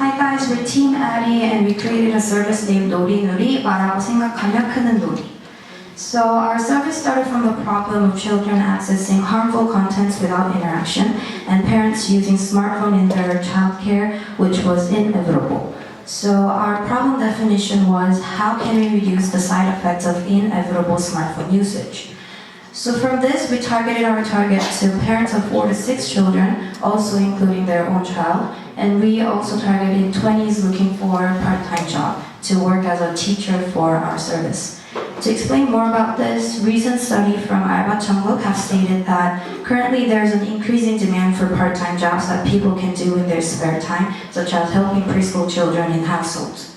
Hi guys, we're Team Addy and we created a service named NORI, 말하고 생각하며 크는 놀이. So our service started from the problem of children accessing harmful contents without interaction and parents using smartphone in their childcare, which was inevitable. So our problem definition was, how can we reduce the side effects of inevitable smartphone usage? So from this, we targeted our target to parents of 4 to 6 children, also including their own child, and we also targeted 20s looking for a part-time job to work as a teacher for our service. To explain more about this, recent study from 알바천국 have stated that currently there's an increasing demand for part-time jobs that people can do in their spare time, such as helping preschool children in households.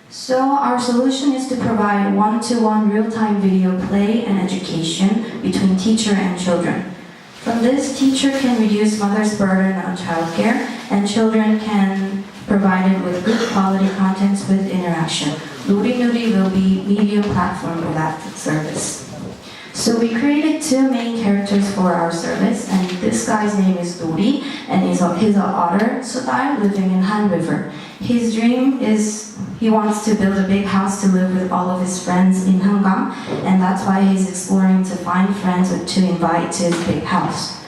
So our solution is to provide one-to-one real-time video play and education between teacher and children. From this, teacher can reduce mother's burden on childcare, and children can provide it with good quality contents with interaction. NURI will be media platform for that service. So we created 2 main characters for our service, and this guy's name is NORI, and he's an otter, Sudai, living in Han River. His dream is he wants to build a big house to live with all of his friends in Hangang, and that's why he's exploring to find friends to invite to his big house.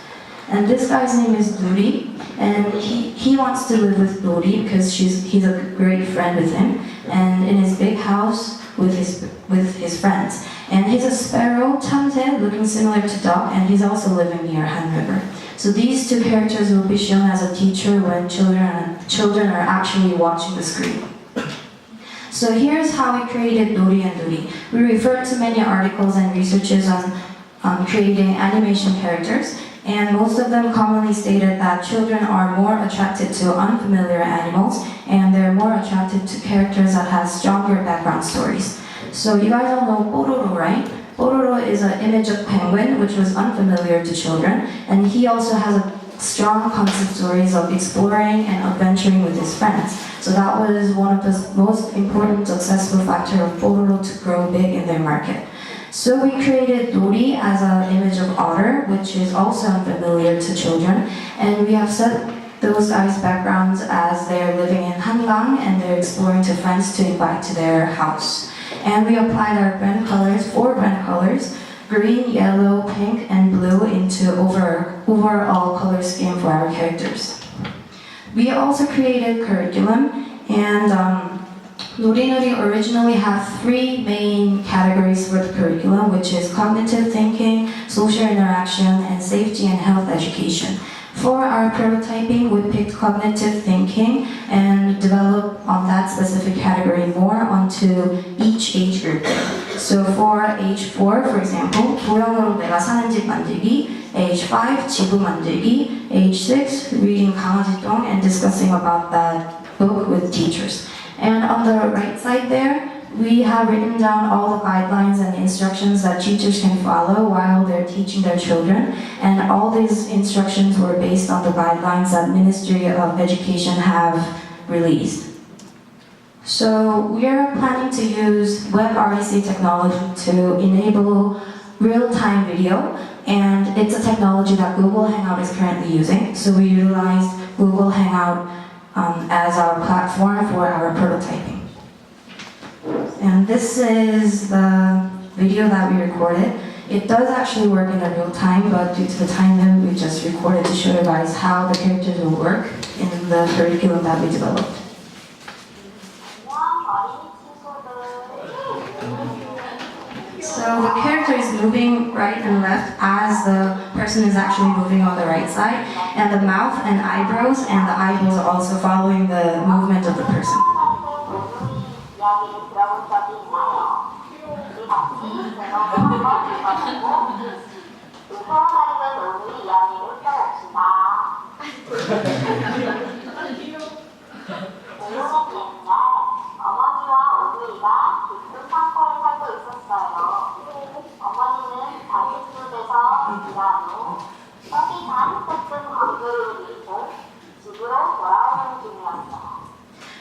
And this guy's name is NURI, and he wants to live with NORI because he's a great friend with him, and in his big house with his friends. And he's a sparrow, 참새, looking similar to duck, and he's also living near Han River. So these 2 characters will be shown as a teacher when children are actually watching the screen. So here's how we created NORI and NURI. We referred to many articles and researches on creating animation characters, and most of them commonly stated that children are more attracted to unfamiliar animals, and they're more attracted to characters that have stronger background stories. So you guys all know Pororo, right? Pororo is an image of penguin, which was unfamiliar to children, and he also has a strong concept stories of exploring and adventuring with his friends. So that was one of the most important successful factor of Pororo to grow big in their market. So we created NORI as an image of otter, which is also unfamiliar to children, and we have set those guys' backgrounds as they're living in Hangang and they're exploring to friends to invite to their house. And we applied our brand colors, 4 brand colors, green, yellow, pink, and blue into overall color scheme for our characters. We also created curriculum, and NURI originally had 3 main categories for the curriculum, which is cognitive thinking, social interaction, and safety and health education. For our prototyping, we picked cognitive thinking and developed on that specific category more onto each age group. So for age 4, for example, 도형으로 내가 사는 집 만들기, age 5, 지구 만들기, age 6, reading 강아지똥 and discussing about that book with teachers. And on the right side there, we have written down all the guidelines and instructions that teachers can follow while they're teaching their children. And all these instructions were based on the guidelines that Ministry of Education have released. So we are planning to use web REC technology to enable real-time video. And it's a technology that Google Hangout is currently using. So we utilized Google Hangout as our platform for our prototyping. And this is the video that we recorded. It does actually work in real time, but due to the time limit, we just recorded to show you guys how the characters will work in the curriculum that we developed. So the character is moving right and left as the person is actually moving on the right side, and the mouth and eyebrows and the eyeballs are also following the movement of the person.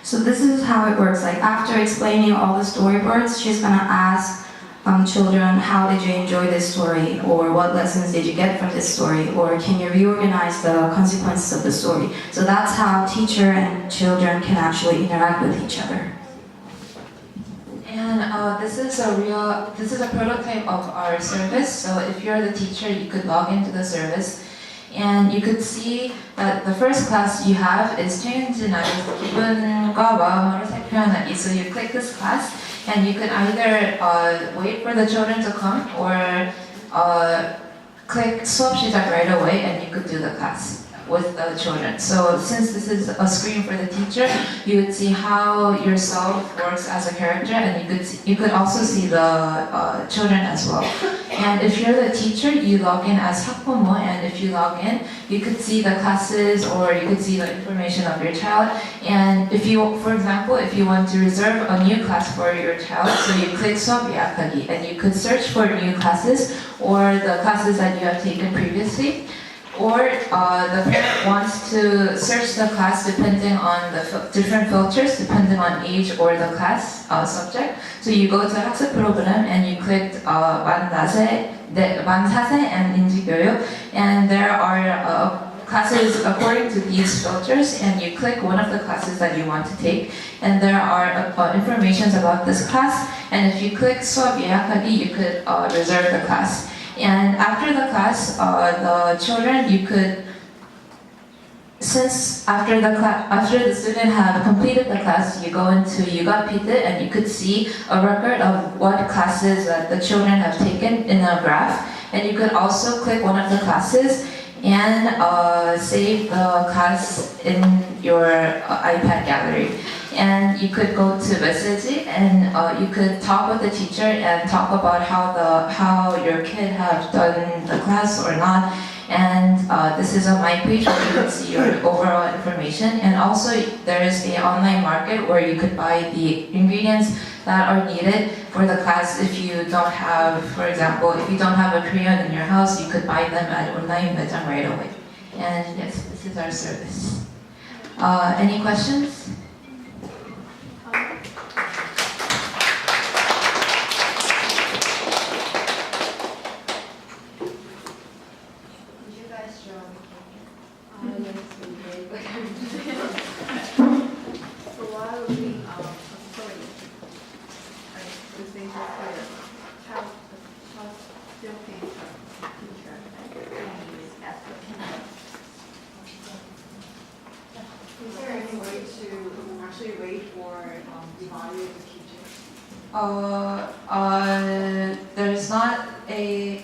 So this is how it works. Like after explaining all the storyboards, she's gonna ask children, how did you enjoy this story, or what lessons did you get from this story, or can you reorganize the consequences of the story? So that's how teacher and children can actually interact with each other. And this is a prototype of our service. So if you're the teacher, you could log into the service, and you could see that the first class you have is 최윤진 아리의 기분과 마음으로 새 표현하기. So you click this class, and you could either wait for the children to come, or click 수업 시작 right away, and you could do the class with the children. So since this is a screen for the teacher, you would see how yourself works as a character, and you could also see the children as well. And if you're the teacher, you log in as 학부모, and if you log in, you could see the classes, or you could see the information of your child. And if you, for example, if you want to reserve a new class for your child, so you click 수업 예약하기, and you could search for new classes or the classes that you have taken previously. Or the parent wants to search the class depending on the different filters, depending on age or the class subject. So you go to 학습 program and you click 만사세 and 인지교육, and there are classes according to these filters, and you click one of the classes that you want to take, and there are informations about this class, and if you click 수업 예약하기, you could reserve the class. And after the class, the children, you could, since after the student have completed the class, you go into YouGov and you could see a record of what classes that the children have taken in a graph. And you could also click one of the classes and save the class in your iPad gallery. And you could go to message and you could talk with the teacher and talk about how your kid have done the class or not. And this is a My page where you can see your overall information. And also there is an online market where you could buy the ingredients that are needed for the class. If you don't have, for example, if you don't have a crayon in your house, you could buy them at online 매장 right away. And yes, this is our service. Any questions? Is there any way to actually rate or evaluate the teachers? There's not a.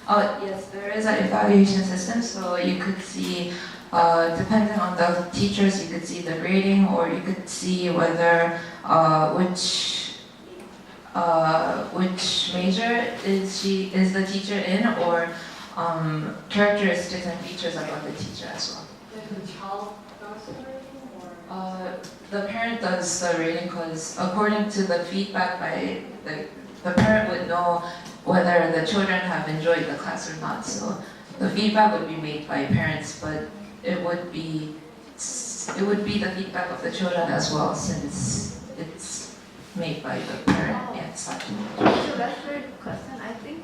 Oh yes, there is an evaluation system. So you could see, depending on the teachers, you could see the grading, or you could see whether which major is the teacher in, or characteristics and features about the teacher as well. Does the child does the rating, or? The parent does the rating, because according to the feedback by the parent would know whether the children have enjoyed the class or not. So the feedback would be made by parents, but it would be the feedback of the children as well, since it's made by the parent. Yeah, exactly. So that's a very good question. I think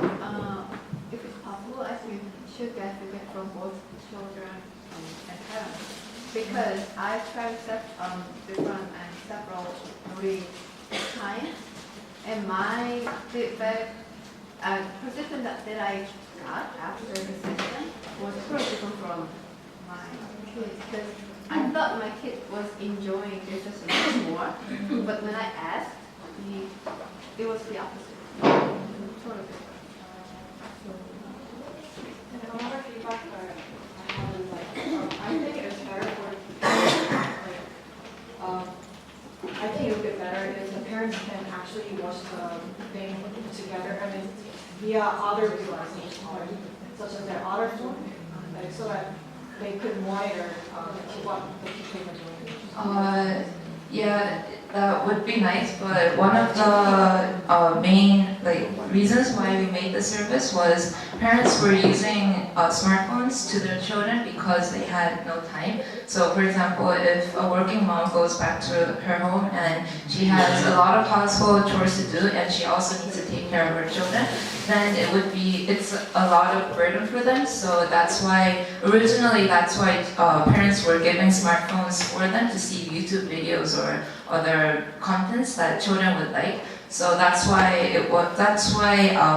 if it's possible, I think you should get feedback from both children and parents, because I've tried different and several NORI times, and my feedback, perception that I got after the session was totally different from my kids, because I thought my kid was enjoying the session much more, but when I asked, it was the opposite. Totally different. And another feedback that I have is I think it's better for I think it would be better if the parents can actually watch the thing together, I mean, via other devices, such as their other phone, so that they could monitor what the teachers are doing. Yeah, That would be nice, but one of the main reasons why we made the service was parents were using smartphones to their children because they had no time. So, for example, if a working mom goes back to her home and she has a lot of household chores to do, and she also needs to take care of her children, then it's a lot of burden for them. So that's why originally parents were given smartphones for them to see YouTube videos or other contents that children would like. So that's why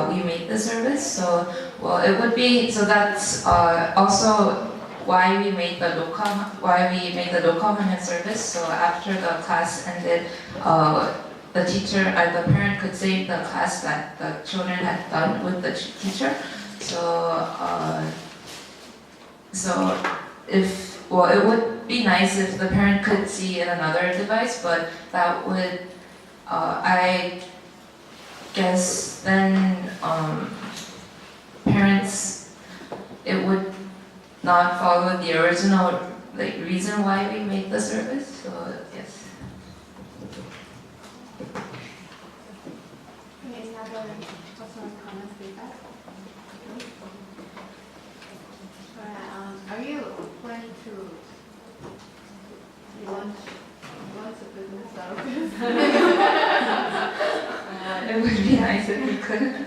we made the service. So that's also why we made the local Hanyan service. So after the class ended, the parent could save the class that the children had done with the teacher. It would be nice if the parent could see in another device, but that would, I guess then parents, it would not follow the original reason why we made the service. So yes. Any other personal comments, feedback? Are you planning to launch a business out of this? It would be nice if we could.